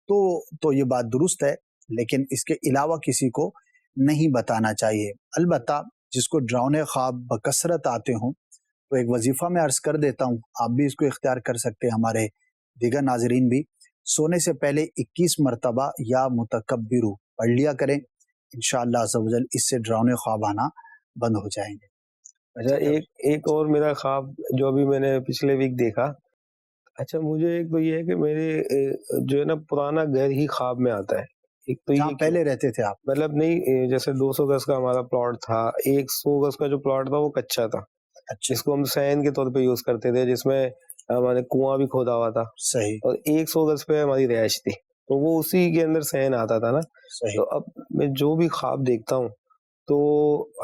تو یہ بات درست ہے، لیکن اس کے علاوہ کسی کو نہیں بتانا چاہیے. البتہ جس کو ڈراؤنے خواب بکثرت آتے ہوں تو ایک وظیفہ میں عرض کر دیتا ہوں، آپ بھی اس کو اختیار کر سکتے ہیں، ہمارے دیگر ناظرین بھی. سونے سے پہلے 21 مرتبہ یا متکبرو پڑھ لیا کریں. انشاءاللہ عز و جل اس سے ڈراؤنے خواب آنا بند ہو جائیں گے. اچھا، ایک اور میرا خواب جو ابھی میں نے پچھلے ویک دیکھا. اچھا، مجھے ایک تو یہ ہے کہ میرے جو ہے نا پرانا گھر ہی خواب میں آتا ہے. ایک تو جہاں پہلے رہتے تھے آپ، مطلب نہیں، جیسے 200 گز کا ہمارا پلاٹ تھا، 100 گز کا جو پلاٹ تھا وہ کچا تھا، جس کو ہم سین کے طور پہ یوز کرتے تھے، جس میں ہمارے کنواں بھی کھودا ہوا تھا. صحیح. اور 100 گز پہ ہماری رہائش تھی، تو وہ اسی کے اندر سین آتا تھا نا. تو اب میں جو بھی خواب دیکھتا ہوں تو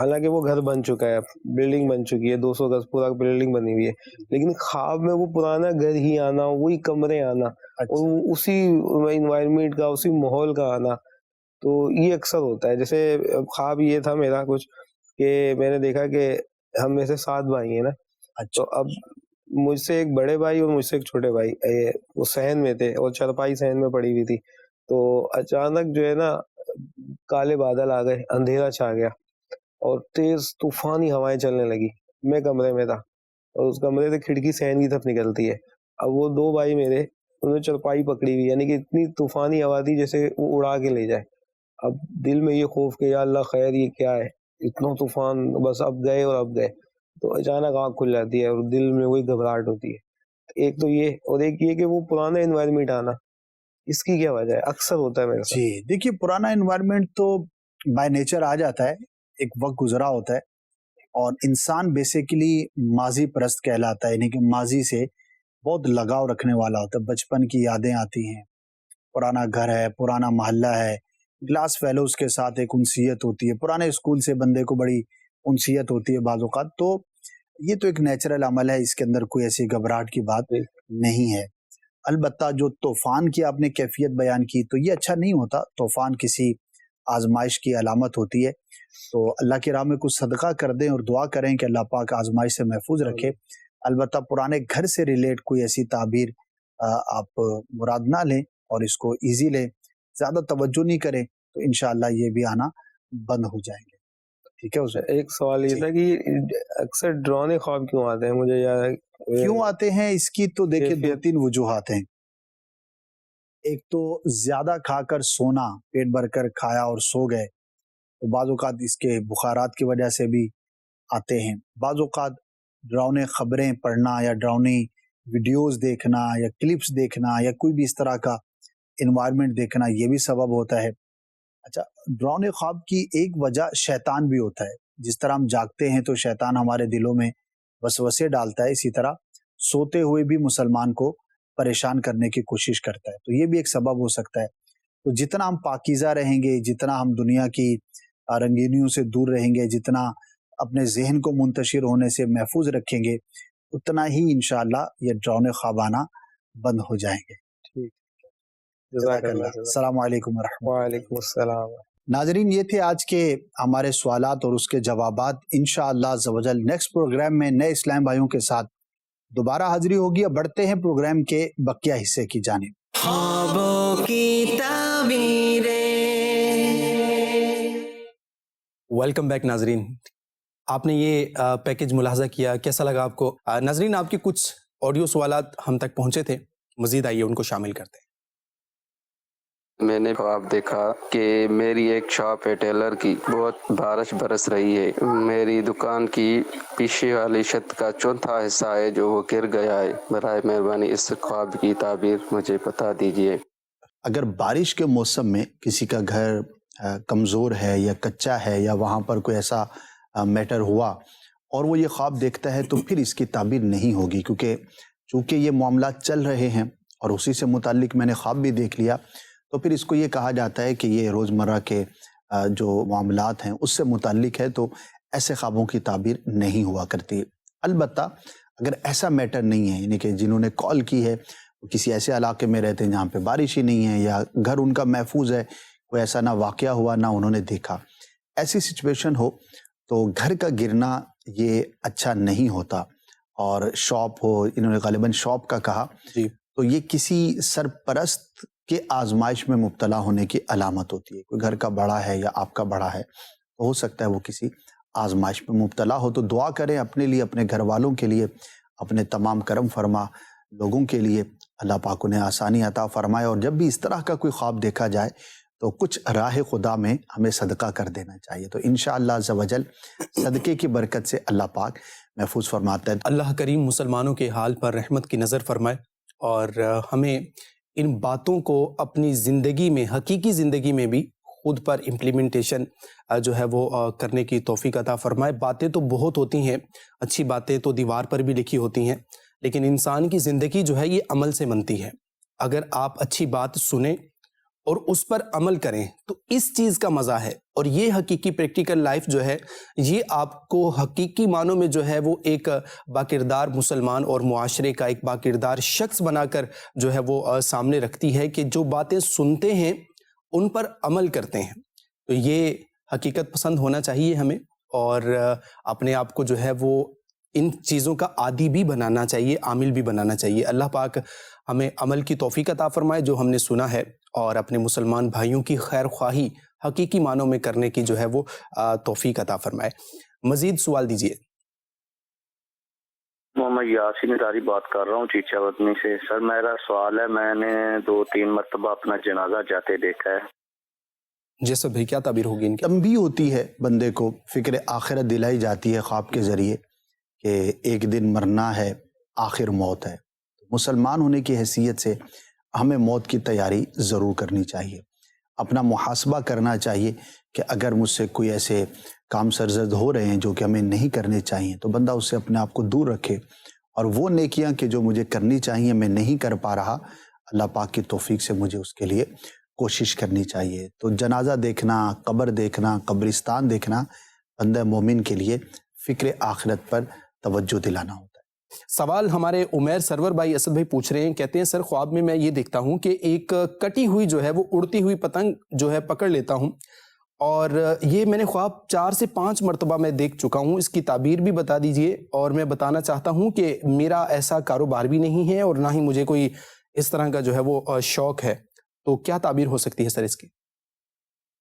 حالانکہ وہ گھر بن چکا ہے، بلڈنگ بن چکی ہے، 200 گز پورا بلڈنگ بنی ہوئی ہے، لیکن خواب میں وہ پرانا گھر ہی آنا، وہی کمرے آنا، اور اسی انوائرمنٹ کا، اسی ماحول کا آنا. تو یہ اکثر ہوتا ہے. جیسے خواب یہ تھا میرا کچھ کہ میں نے دیکھا کہ ہم میں سے 7 بھائی ہیں نا. تو اب مجھ سے ایک بڑے بھائی اور مجھ سے ایک چھوٹے بھائی وہ صحن میں تھے اور چارپائی صحن میں پڑی ہوئی تھی. تو اچانک جو ہے نا کالے بادل آ گئے، اندھیرا چھا گیا اور تیز طوفانی ہوائیں چلنے لگی. میں کمرے میں تھا اور اس کمرے سے کھڑکی صحن کی طرف نکلتی ہے. اب وہ 2 بھائی میرے، انہوں نے چارپائی پکڑی ہوئی، یعنی کہ اتنی طوفانی ہوا تھی جیسے وہ اڑا کے لے جائے. اب دل میں یہ خوف کہ یا اللہ خیر، یہ کیا ہے، اتنا طوفان، بس اب گئے اور اب گئے. تو اچانک آنکھ کھل جاتی ہے اور دل میں وہی گھبراہٹ ہوتی ہے. ایک تو یہ، اور ایک یہ کہ وہ پرانا انوائرمنٹ آنا، اس کی کیا وجہ ہے؟ اکثر ہوتا ہے میرے ساتھ. جی دیکھیے، پرانا انوائرمنٹ تو بائی نیچر آ جاتا ہے، ایک وقت گزرا ہوتا ہے اور انسان بیسیکلی ماضی پرست کہلاتا ہے، یعنی کہ ماضی سے بہت لگاؤ رکھنے والا ہوتا ہے. بچپن کی یادیں آتی ہیں، پرانا گھر ہے، پرانا محلہ ہے، کلاس فیلوز کے ساتھ ایک انسیت ہوتی ہے، پرانے اسکول سے بندے کو بڑی انسیت ہوتی ہے بعض اوقات. تو یہ تو ایک نیچرل عمل ہے، اس کے اندر کوئی ایسی گھبراہٹ کی بات نہیں ہے. البتہ جو طوفان کی آپ نے کیفیت بیان کی تو یہ اچھا نہیں ہوتا. طوفان کسی آزمائش کی علامت ہوتی ہے، تو اللہ کی راہ میں کچھ صدقہ کر دیں اور دعا کریں کہ اللہ پاک آزمائش سے محفوظ رکھے. البتہ پرانے گھر سے ریلیٹ کوئی ایسی تعبیر آپ مراد نہ لیں اور اس کو ایزی لیں، زیادہ توجہ نہیں کریں، تو انشاءاللہ یہ بھی آنا بند ہو جائیں گے. ٹھیک ہے حسین؟ ایک سوال یہ تھا کہ اکثر ڈراؤنے خواب کیوں آتے ہیں؟ مجھے یاد ہے کیوں آتے ہیں اس کی تو دیکھیں دو کیفیت؟ تین وجوہات ہیں. ایک تو زیادہ کھا کر سونا، پیٹ بھر کر کھایا اور سو گئے، تو بعض اوقات اس کے بخارات کی وجہ سے بھی آتے ہیں. بعض اوقات ڈراؤنے خبریں پڑھنا یا ڈراؤنی ویڈیوز دیکھنا یا کلپس دیکھنا یا کوئی بھی اس طرح کا انوائرمنٹ دیکھنا، یہ بھی سبب ہوتا ہے. اچھا، ڈراؤنے خواب کی ایک وجہ شیطان بھی ہوتا ہے. جس طرح ہم جاگتے ہیں تو شیطان ہمارے دلوں میں وسوسے ڈالتا ہے، اسی طرح سوتے ہوئے بھی مسلمان کو پریشان کرنے کی کوشش کرتا ہے. تو یہ بھی ایک سبب ہو سکتا ہے. تو جتنا ہم پاکیزہ رہیں گے، جتنا ہم دنیا کی رنگینیوں سے دور رہیں گے، جتنا اپنے ذہن کو منتشر ہونے سے محفوظ رکھیں گے، اتنا ہی انشاءاللہ یہ ڈراؤنے خواب آنا بند ہو جائیں گے. ٹھیک، جزاک اللہ. السلام علیکم ورحمۃ اللہ. وعلیکم السلام. ناظرین، یہ تھے آج کے ہمارے سوالات اور اس کے جوابات. انشاءاللہ عز و جل نیکسٹ پروگرام میں نئے اسلام بھائیوں کے ساتھ دوبارہ حاضری ہوگی. اب بڑھتے ہیں پروگرام کے بقیہ حصے کی جانب. خوابوں کی تعبیریں. ویلکم بیک ناظرین. آپ نے یہ پیکج ملاحظہ کیا، کیسا لگا آپ کو؟ ناظرین، آپ کے کچھ آڈیو سوالات ہم تک پہنچے تھے، مزید آئیے ان کو شامل کرتے ہیں. میں نے خواب دیکھا کہ میری ایک شاپ ہے ٹیلر کی، بہت بارش برس رہی ہے. میری دکان کی پیچھے والی چھت کا چوتھا حصہ ہے جو وہ گر گیا ہے. برائے مہربانی اس خواب کی تعبیر مجھے بتا دیجیے. اگر بارش کے موسم میں کسی کا گھر کمزور ہے یا کچا ہے یا وہاں پر کوئی ایسا میٹر ہوا اور وہ یہ خواب دیکھتا ہے، تو پھر اس کی تعبیر نہیں ہوگی، کیونکہ چونکہ یہ معاملات چل رہے ہیں اور اسی سے متعلق میں نے خواب بھی دیکھ لیا، تو پھر اس کو یہ کہا جاتا ہے کہ یہ روزمرہ کے جو معاملات ہیں اس سے متعلق ہے، تو ایسے خوابوں کی تعبیر نہیں ہوا کرتی. البتہ اگر ایسا میٹر نہیں ہے، یعنی کہ جنہوں نے کال کی ہے وہ کسی ایسے علاقے میں رہتے ہیں جہاں پہ بارش ہی نہیں ہے یا گھر ان کا محفوظ ہے، کوئی ایسا نہ واقعہ ہوا نہ انہوں نے دیکھا، ایسی سچویشن ہو تو گھر کا گرنا یہ اچھا نہیں ہوتا. اور شاپ ہو، انہوں نے غالباً شاپ کا کہا، تو یہ کسی سرپرست کے آزمائش میں مبتلا ہونے کی علامت ہوتی ہے. کوئی گھر کا بڑا ہے یا آپ کا بڑا ہے تو ہو سکتا ہے وہ کسی آزمائش میں مبتلا ہو. تو دعا کریں اپنے لیے، اپنے گھر والوں کے لیے، اپنے تمام کرم فرما لوگوں کے لیے، اللہ پاک انہیں آسانی عطا فرمائے. اور جب بھی اس طرح کا کوئی خواب دیکھا جائے تو کچھ راہ خدا میں ہمیں صدقہ کر دینا چاہیے. تو انشاءاللہ عز و جل صدقے کی برکت سے اللہ پاک محفوظ فرماتا ہے. اللہ کریم مسلمانوں کے حال پر رحمت کی نظر فرمائے اور ہمیں ان باتوں کو اپنی زندگی میں، حقیقی زندگی میں بھی خود پر امپلیمنٹیشن جو ہے وہ کرنے کی توفیق عطا فرمائے. باتیں تو بہت ہوتی ہیں، اچھی باتیں تو دیوار پر بھی لکھی ہوتی ہیں، لیکن انسان کی زندگی جو ہے یہ عمل سے بنتی ہے. اگر آپ اچھی بات سنیں اور اس پر عمل کریں تو اس چیز کا مزہ ہے. اور یہ حقیقی پریکٹیکل لائف جو ہے یہ آپ کو حقیقی معنوں میں جو ہے وہ ایک باکردار مسلمان اور معاشرے کا ایک باکردار شخص بنا کر جو ہے وہ سامنے رکھتی ہے کہ جو باتیں سنتے ہیں ان پر عمل کرتے ہیں. تو یہ حقیقت پسند ہونا چاہیے ہمیں، اور اپنے آپ کو جو ہے وہ ان چیزوں کا عادی بھی بنانا چاہیے، عامل بھی بنانا چاہیے. اللہ پاک ہمیں عمل کی توفیق عطا فرمائے جو ہم نے سنا ہے، اور اپنے مسلمان بھائیوں کی خیر خواہی حقیقی معنوں میں کرنے کی جو ہے وہ توفیق عطا فرمائے. مزید سوال دیجیے. محمد یاسین اداری بات کر رہا ہوں چیچا وطنی سے. سر میرا سوال ہے، میں نے 2-3 مرتبہ اپنا جنازہ جاتے دیکھا ہے. جیسا بھائی کیا تعبیر ہوگی ان کی؟ تنبیہ ہوتی ہے، بندے کو فکر آخرت دلائی جاتی ہے خواب کے ذریعے کہ ایک دن مرنا ہے، آخر موت ہے. مسلمان ہونے کی حیثیت سے ہمیں موت کی تیاری ضرور کرنی چاہیے. اپنا محاسبہ کرنا چاہیے کہ اگر مجھ سے کوئی ایسے کام سرزد ہو رہے ہیں جو کہ ہمیں نہیں کرنے چاہیے تو بندہ اس سے اپنے آپ کو دور رکھے، اور وہ نیکیاں کہ جو مجھے کرنی چاہیے میں نہیں کر پا رہا، اللہ پاک کی توفیق سے مجھے اس کے لیے کوشش کرنی چاہیے۔ تو جنازہ دیکھنا، قبر دیکھنا، قبرستان دیکھنا بندہ مومن کے لیے فکر آخرت پر توجہ دلانا ہوتا ہے۔ سوال ہمارے عمیر سرور بھائی اسد بھائی پوچھ رہے ہیں، کہتے ہیں سر خواب میں یہ دیکھتا ہوں کہ ایک کٹی ہوئی جو ہے وہ اڑتی ہوئی پتنگ جو ہے پکڑ لیتا ہوں، اور یہ میں نے خواب 4 سے 5 مرتبہ میں دیکھ چکا ہوں، اس کی تعبیر بھی بتا دیجئے۔ اور میں بتانا چاہتا ہوں کہ میرا ایسا کاروبار بھی نہیں ہے اور نہ ہی مجھے کوئی اس طرح کا جو ہے وہ شوق ہے، تو کیا تعبیر ہو سکتی ہے سر اس کی؟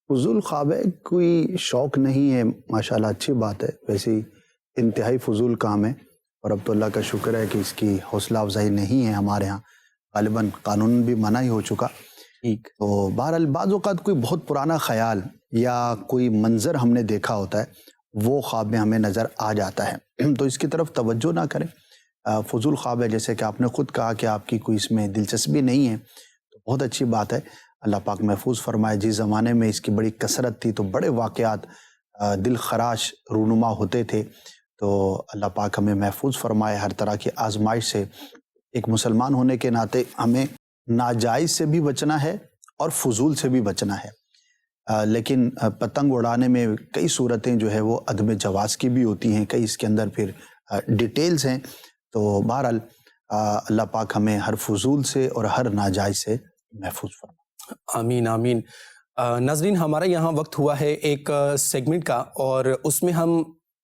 فضول خواب ہے، کوئی شوق نہیں ہے، ماشاءاللہ اچھی بات ہے، ویسے ہی انتہائی فضول کام ہے، اور اب تو اللہ کا شکر ہے کہ اس کی حوصلہ افزائی نہیں ہے ہمارے ہاں، غالباً قانون بھی منع ہی ہو چکا۔ ٹھیک، تو بہرحال بعض اوقات کوئی بہت پرانا خیال یا کوئی منظر ہم نے دیکھا ہوتا ہے وہ خواب میں ہمیں نظر آ جاتا ہے، تو اس کی طرف توجہ نہ کریں۔ فضول خواب ہے، جیسے کہ آپ نے خود کہا کہ آپ کی کوئی اس میں دلچسپی نہیں ہے، تو بہت اچھی بات ہے، اللہ پاک محفوظ فرمائے۔ جس زمانے میں اس کی بڑی کثرت تھی تو بڑے واقعات دل خراش رونما ہوتے تھے، تو اللہ پاک ہمیں محفوظ فرمائے ہر طرح کی آزمائش سے۔ ایک مسلمان ہونے کے ناطے ہمیں ناجائز سے بھی بچنا ہے اور فضول سے بھی بچنا ہے، لیکن پتنگ اڑانے میں کئی صورتیں جو ہے وہ عدم جواز کی بھی ہوتی ہیں، کئی اس کے اندر پھر ڈیٹیلز ہیں، تو بہرحال اللہ پاک ہمیں ہر فضول سے اور ہر ناجائز سے محفوظ فرمائے۔ آمین آمین۔ ناظرین، ہمارا یہاں وقت ہوا ہے ایک سیگمنٹ کا، اور اس میں ہم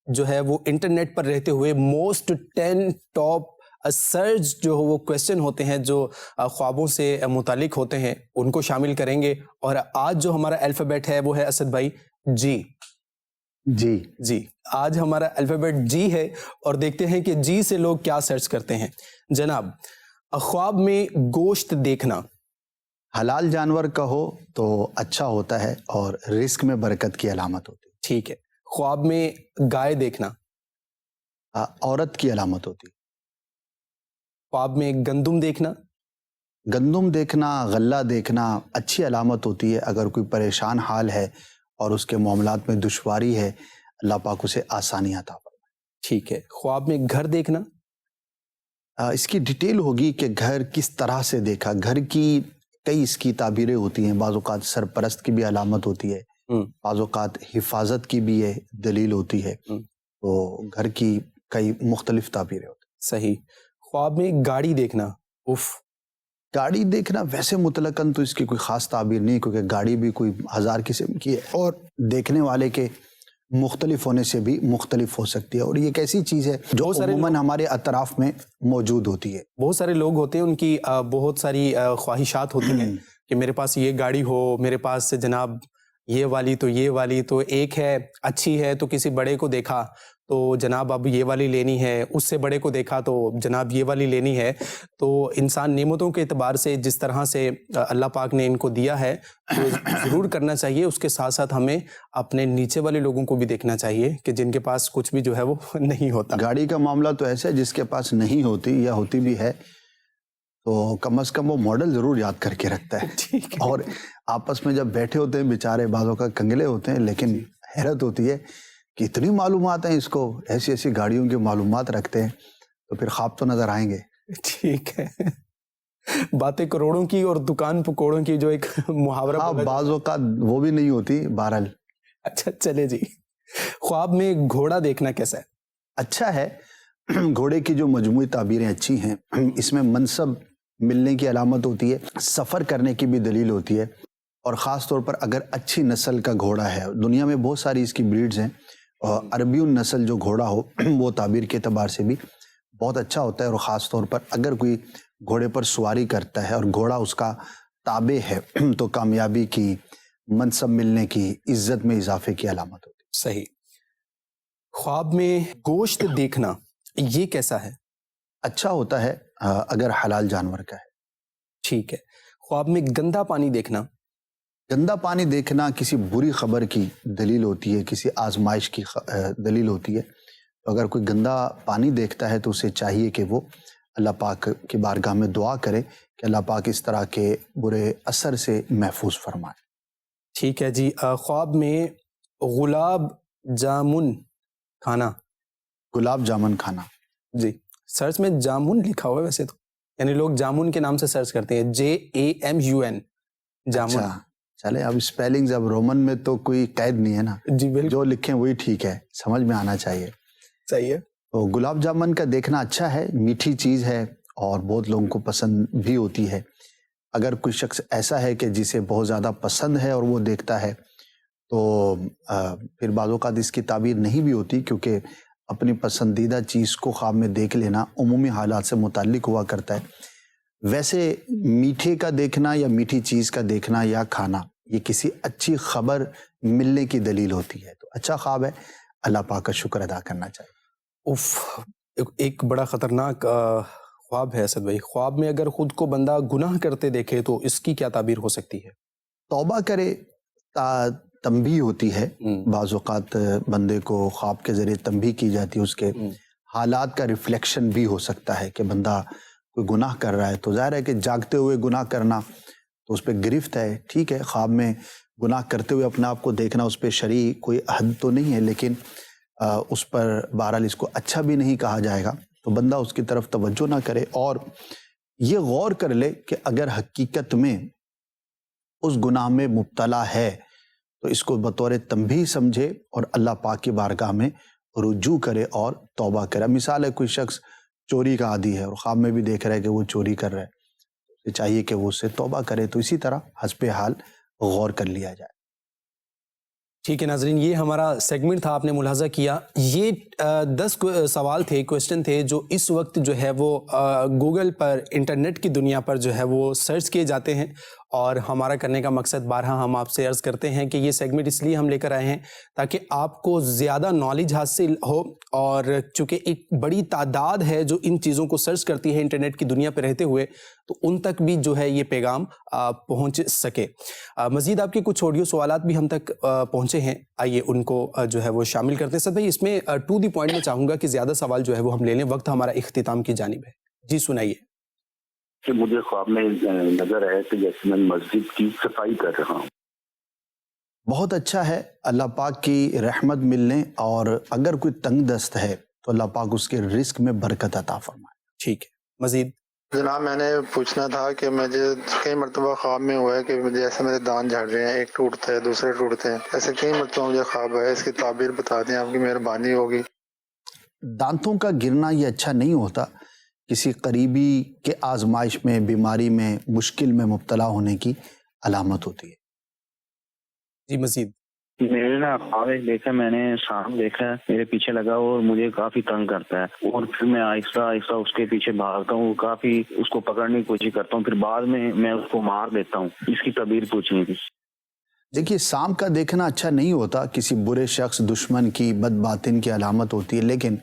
جو ہے وہ انٹرنیٹ پر رہتے ہوئے موسٹ 10 ٹاپ سرچ جو وہ کویسچن ہوتے ہیں جو خوابوں سے متعلق ہوتے ہیں ان کو شامل کریں گے، اور آج جو ہمارا الفابیٹ ہے وہ ہے اسد بھائی جی۔ جی آج ہمارا الفابیٹ جی ہے، اور دیکھتے ہیں کہ جی سے لوگ کیا سرچ کرتے ہیں۔ جناب، خواب میں گوشت دیکھنا، حلال جانور کا ہو تو اچھا ہوتا ہے اور رزق میں برکت کی علامت ہوتی ہے۔ ٹھیک ہے۔ خواب میں گائے دیکھنا، عورت کی علامت ہوتی ہے۔ خواب میں گندم دیکھنا، گندم دیکھنا، غلہ دیکھنا اچھی علامت ہوتی ہے۔ اگر کوئی پریشان حال ہے اور اس کے معاملات میں دشواری ہے، اللہ پاک اسے آسانی عطا فرمائے۔ ٹھیک ہے۔ خواب میں گھر دیکھنا، اس کی ڈیٹیل ہوگی کہ گھر کس طرح سے دیکھا، گھر کی کئی اس کی تعبیریں ہوتی ہیں، بعض اوقات سرپرست کی بھی علامت ہوتی ہے، بعض اوقات حفاظت کی بھی یہ دلیل ہوتی ہے، تو گھر کی کئی مختلف تعبیریں ہوتی ہیں۔ صحیح۔ خواب میں گاڑی دیکھنا، گاڑی دیکھنا ویسے مطلقاً تو اس کی کوئی خاص تعبیر نہیں، کیونکہ گاڑی بھی کوئی 1000 قسم کی ہے اور دیکھنے والے کے مختلف ہونے سے بھی مختلف ہو سکتی ہے، اور یہ ایک ایسی چیز ہے جو عموماً ہمارے اطراف میں موجود ہوتی ہے۔ بہت سارے لوگ ہوتے ہیں، ان کی بہت ساری خواہشات ہوتی ہیں کہ میرے پاس یہ گاڑی ہو، میرے پاس جناب یہ والی، تو یہ والی تو ایک ہے اچھی ہے، تو کسی بڑے کو دیکھا تو جناب اب یہ والی لینی ہے، اس سے بڑے کو دیکھا تو جناب یہ والی لینی ہے۔ تو انسان نعمتوں کے اعتبار سے جس طرح سے اللہ پاک نے ان کو دیا ہے تو ضرور کرنا چاہیے، اس کے ساتھ ساتھ ہمیں اپنے نیچے والے لوگوں کو بھی دیکھنا چاہیے کہ جن کے پاس کچھ بھی جو ہے وہ نہیں ہوتا۔ گاڑی کا معاملہ تو ایسا ہے، جس کے پاس نہیں ہوتی یا ہوتی بھی ہے تو کم از کم وہ ماڈل ضرور یاد کر کے رکھتا ہے، اور آپس میں جب بیٹھے ہوتے ہیں بیچارے بعضوں کا کنگلے ہوتے ہیں، لیکن حیرت ہوتی ہے کہ اتنی معلومات ہیں اس کو، ایسی ایسی گاڑیوں کی معلومات رکھتے ہیں، تو پھر خواب تو نظر آئیں گے۔ ٹھیک ہے۔ باتیں کروڑوں کی اور دکان پکوڑوں کی جو ایک محاورہ، بعض اوقات وہ بھی نہیں ہوتی، بہرحال۔ اچھا چلے جی۔ خواب میں گھوڑا دیکھنا کیسا ہے؟ اچھا ہے، گھوڑے کی جو مجموعی تعبیریں اچھی ہیں، اس میں منصب ملنے کی علامت ہوتی ہے، سفر کرنے کی بھی دلیل ہوتی ہے، اور خاص طور پر اگر اچھی نسل کا گھوڑا ہے، دنیا میں بہت ساری اس کی بریڈز ہیں، اور عربی نسل جو گھوڑا ہو وہ تعبیر کے اعتبار سے بھی بہت اچھا ہوتا ہے، اور خاص طور پر اگر کوئی گھوڑے پر سواری کرتا ہے اور گھوڑا اس کا تابع ہے تو کامیابی کی، منصب ملنے کی، عزت میں اضافے کی علامت ہوتی ہے۔ صحیح۔ خواب میں گوشت دیکھنا یہ کیسا ہے؟ اچھا ہوتا ہے اگر حلال جانور کا ہے۔ ٹھیک ہے۔ خواب میں گندا پانی دیکھنا، گندا پانی دیکھنا کسی بری خبر کی دلیل ہوتی ہے، کسی آزمائش کی دلیل ہوتی ہے، تو اگر کوئی گندا پانی دیکھتا ہے تو اسے چاہیے کہ وہ اللہ پاک کی بارگاہ میں دعا کرے کہ اللہ پاک اس طرح کے برے اثر سے محفوظ فرمائے۔ ٹھیک ہے جی. خواب میں گلاب جامن کھانا. گلاب جامن کھانا. جی سرچ میں جامن لکھا ہوا ہے ویسے تو، یعنی لوگ جامن کے نام سے سرچ کرتے ہیں، JAMUN جامن. اچھا چلے، اب اسپیلنگز اب رومن میں تو کوئی قید نہیں ہے نا، جی بالکل جو لکھیں وہی ٹھیک ہے، سمجھ میں آنا چاہیے. صحیح ہے. تو گلاب جامن کا دیکھنا اچھا ہے، میٹھی چیز ہے اور بہت لوگوں کو پسند بھی ہوتی ہے. اگر کوئی شخص ایسا ہے کہ جسے بہت زیادہ پسند ہے اور وہ دیکھتا ہے تو پھر بعض اوقات اس کی تعبیر نہیں بھی ہوتی، کیونکہ اپنی پسندیدہ چیز کو خواب میں دیکھ لینا عمومی حالات سے متعلق ہوا کرتا ہے. ویسے میٹھے کا دیکھنا یا میٹھی چیز کا دیکھنا یا کھانا یہ کسی اچھی خبر ملنے کی دلیل ہوتی ہے. تو اچھا خواب ہے، اللہ پاک کا شکر ادا کرنا چاہیے. ایک بڑا خطرناک خواب ہے اسد بھائی. خواب میں اگر خود کو بندہ گناہ کرتے دیکھے تو اس کی کیا تعبیر ہو سکتی ہے؟ توبہ کرے، تنبیہ ہوتی ہے. بعض اوقات بندے کو خواب کے ذریعے تنبیہ کی جاتی ہے، اس کے حالات کا ریفلیکشن بھی ہو سکتا ہے کہ بندہ کوئی گناہ کر رہا ہے. تو ظاہر ہے کہ جاگتے ہوئے گناہ کرنا تو اس پہ گرفت ہے، ٹھیک ہے. خواب میں گناہ کرتے ہوئے اپنے آپ کو دیکھنا اس پہ شرعی کوئی حد تو نہیں ہے، لیکن اس پر بہرحال اس کو اچھا بھی نہیں کہا جائے گا. تو بندہ اس کی طرف توجہ نہ کرے اور یہ غور کر لے کہ اگر حقیقت میں اس گناہ میں مبتلا ہے تو اس کو بطور تنبیہ سمجھے اور اللہ پاک کی بارگاہ میں رجوع کرے اور توبہ کرے. مثال ہے کوئی شخص چوری کا عادی ہے اور خواب میں بھی دیکھ رہا ہے کہ وہ چوری کر رہا ہے، تو چاہیے کہ وہ اس سے توبہ کرے. تو اسی طرح حسب حال غور کر لیا جائے. ٹھیک ہے ناظرین، یہ ہمارا سیگمنٹ تھا، آپ نے ملاحظہ کیا. یہ 10 سوال تھے، کویسچن تھے جو اس وقت جو ہے وہ گوگل پر، انٹرنیٹ کی دنیا پر جو ہے وہ سرچ کیے جاتے ہیں. اور ہمارا کرنے کا مقصد بارہا ہم آپ سے عرض کرتے ہیں کہ یہ سیگمنٹ اس لیے ہم لے کر آئے ہیں تاکہ آپ کو زیادہ نالج حاصل ہو. اور چونکہ ایک بڑی تعداد ہے جو ان چیزوں کو سرچ کرتی ہے انٹرنیٹ کی دنیا پہ رہتے ہوئے، تو ان تک بھی جو ہے یہ پیغام پہنچ سکے. مزید آپ کے کچھ آڈیو سوالات بھی ہم تک پہنچے ہیں، آئیے ان کو جو ہے وہ شامل کرتے ہیں. سر بھائی اس میں ٹو دی پوائنٹ میں چاہوں گا کہ زیادہ سوال جو ہے وہ ہم لے لیں، وقت ہمارا اختتام کی جانب ہے. جی سنائیے. کہ مجھے خواب میں نظر ہے کہ جیسے میں مسجد کی صفائی کر رہا ہوں. بہت اچھا ہے، اللہ پاک کی رحمت ملنے، اور اگر کوئی تنگ دست ہے تو اللہ پاک اس کے رزق میں برکت عطا فرمائے. ٹھیک ہے. مزید جناب میں نے پوچھنا تھا کہ مجھے کئی مرتبہ خواب میں ہوا ہے کہ جیسے میرے دانت جھڑ رہے ہیں، ایک ٹوٹتے ہیں دوسرے ٹوٹتے ہیں، ایسے کئی مرتبہ مجھے خواب ہے. اس کی تعبیر بتا دیں، آپ کی مہربانی ہوگی. دانتوں کا گرنا یہ اچھا نہیں ہوتا، کسی قریبی کے آزمائش میں، بیماری میں، مشکل میں مبتلا ہونے کی علامت ہوتی ہے. جی مزید. میرے نا خواب دیکھا، میں نے سانپ دیکھا ہے میرے پیچھے لگا اور مجھے کافی تنگ کرتا ہے، اور پھر میں آہستہ آہستہ اس کے پیچھے بھاگتا ہوں، کافی اس کو پکڑنے کی کوشش کرتا ہوں، پھر بعد میں اس کو مار دیتا ہوں. اس کی تعبیر پوچھنی تھی. دیکھیے سانپ کا دیکھنا اچھا نہیں ہوتا، کسی برے شخص، دشمن کی، بد باطن کی علامت ہوتی ہے، لیکن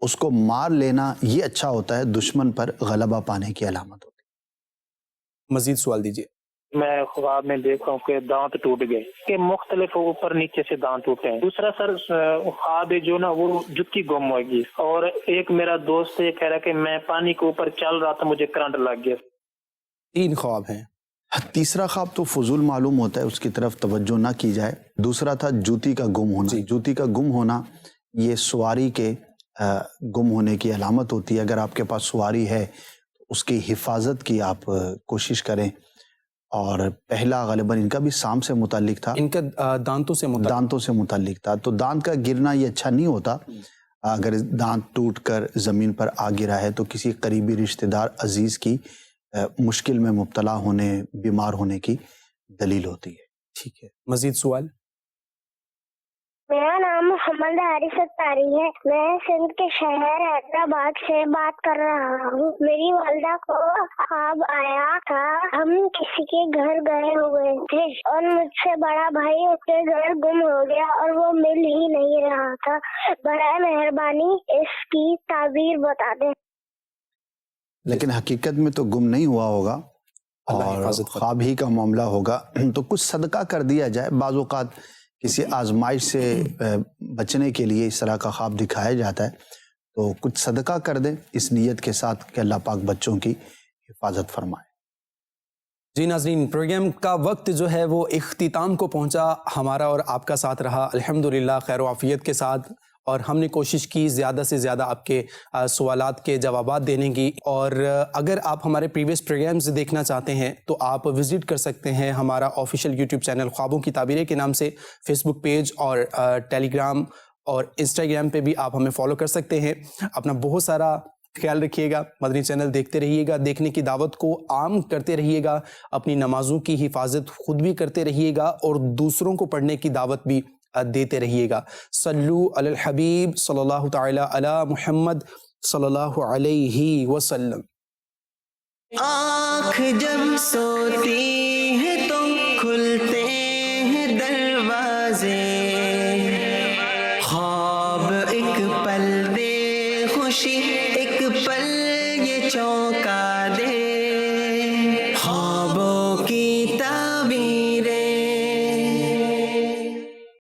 اس کو مار لینا یہ اچھا ہوتا ہے، دشمن پر غلبہ پانے کی علامت ہوتی ہے. مزید سوال دیجیے. میں خواب میں دیکھ رہا ہوں کہ دانت ٹوٹ گئے، کہ مختلف اوپر نیچے سے دانت ٹوٹے ہیں. دوسرا سر خواب ہے جو نا وہ جُتی گم ہوگی، اور ایک میرا دوست یہ کہہ رہا کہ میں پانی کے اوپر چل رہا تھا، مجھے کرنٹ لگ گیا. 3 خواب ہیں. تیسرا خواب تو فضول معلوم ہوتا ہے، اس کی طرف توجہ نہ کی جائے. دوسرا تھا جوتی کا گم ہونا. جوتی کا گم ہونا یہ سواری کے گم ہونے کی علامت ہوتی ہے. اگر آپ کے پاس سواری ہے اس کی حفاظت کی آپ کوشش کریں. اور پہلا غالباً ان کا بھی سانپ سے متعلق تھا، ان کا دانتوں سے متعلق تھا. تو دانت کا گرنا یہ اچھا نہیں ہوتا. اگر دانت ٹوٹ کر زمین پر آ گرا ہے تو کسی قریبی رشتہ دار عزیز کی مشکل میں مبتلا ہونے، بیمار ہونے کی دلیل ہوتی ہے. ٹھیک ہے. مزید سوال. میرا نام محمد حارث اتاری ہے، میں سندھ کے شہر حیدرآباد سے بات کر رہا ہوں. میری والدہ کو خواب آیا تھا، ہم کسی کے گھر گئے ہوئے تھے اور مجھ سے بڑا بھائی اس کے گھر گم ہو گیا اور وہ مل ہی نہیں رہا تھا. برائے مہربانی اس کی تعبیر بتا دیں. لیکن حقیقت میں تو گم نہیں ہوا ہوگا اور خواب ہی کا معاملہ ہوگا. تو کچھ صدقہ کر دیا جائے. بعض اوقات کسی آزمائش سے بچنے کے لیے اس طرح کا خواب دکھایا جاتا ہے، تو کچھ صدقہ کر دیں اس نیت کے ساتھ کہ اللہ پاک بچوں کی حفاظت فرمائے. جی ناظرین، پروگرام کا وقت جو ہے وہ اختتام کو پہنچا. ہمارا اور آپ کا ساتھ رہا الحمدللہ خیر و عافیت کے ساتھ، اور ہم نے کوشش کی زیادہ سے زیادہ آپ کے سوالات کے جوابات دینے کی. اور اگر آپ ہمارے پریویس پروگرامز دیکھنا چاہتے ہیں تو آپ وزٹ کر سکتے ہیں ہمارا آفیشیل یوٹیوب چینل خوابوں کی تعبیریں کے نام سے، فیس بک پیج اور ٹیلی گرام اور انسٹاگرام پہ بھی آپ ہمیں فالو کر سکتے ہیں. اپنا بہت سارا خیال رکھیے گا، مدنی چینل دیکھتے رہیے گا، دیکھنے کی دعوت کو عام کرتے رہیے گا، اپنی نمازوں کی حفاظت خود بھی کرتے رہیے گا اور دوسروں کو پڑھنے کی دعوت بھی دیتے رہیے گا. صلو علی الحبیب صلی اللہ تعالی علی محمد صلی اللہ علیہ وسلم. آنکھ جب سوتی ہے تو کھلتے ہیں دروازے، خواب ایک پل دے خوشی